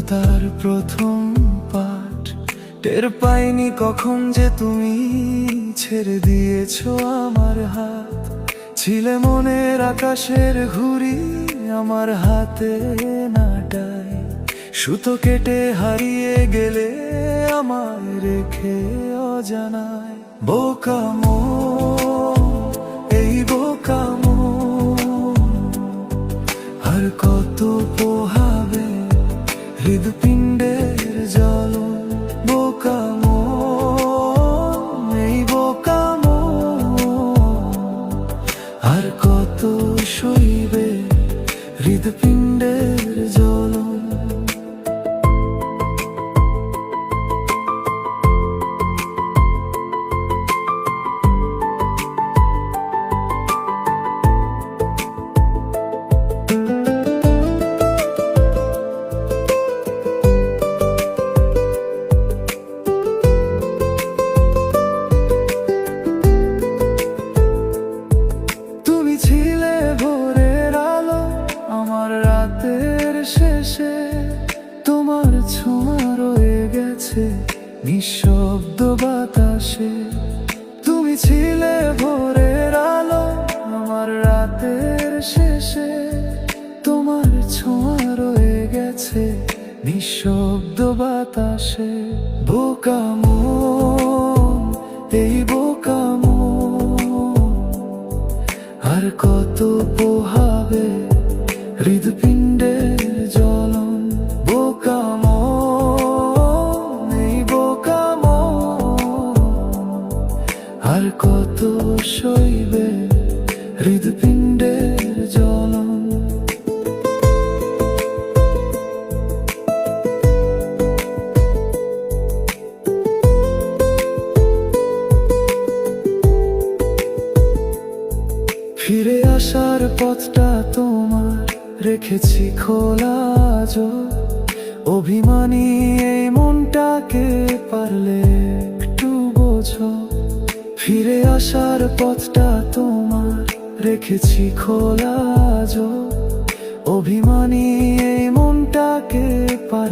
তার প্রথম পাঠ, টের পাইনি কখন যে তুমি ছেড়ে দিয়েছো আমার হাত। ছিলে মনের আকাশের ঘুড়ি আমার হাতে নাটাই, সুতো কেটে হারিয়ে গেলে আমায় রেখে অজানায়। বোকা মন, এই বোকা মন, আর কত পোহাবে হৃদপিণ্ডের জ্বলন। বোকা মন, এই বোকা মন, আর কত সইবে হৃদপিণ্ডের জ্বলন। তুমি ছিলে ভোরের আলো আমার রাতের শেষে, তোমার ছোঁয়া রয়ে গেছে নিঃশব্দ বাতাসে। তুমি ছিলে ভোরের আলো আমার রাতের শেষে, তোমার ছোঁয়া রয়ে গেছে নিঃশব্দ বাতাসে। বোকা মন, এই বোকা মন, আর কত পোহাবে হৃদপিণ্ডের জ্বলন। বোকা মন, এই বোকা মন, আর কত সইবে হৃদপিণ্ডের জ্বলন। ফিরে আসার পথটা তোমার রেখেছি খোলা আজও, অভিমানী এই মনটাকে পারলে একটু বোঝো। ফিরে আসার পথটা তোমার রেখেছি খোলা আজও, অভিমানী এই মনটাকে পারলে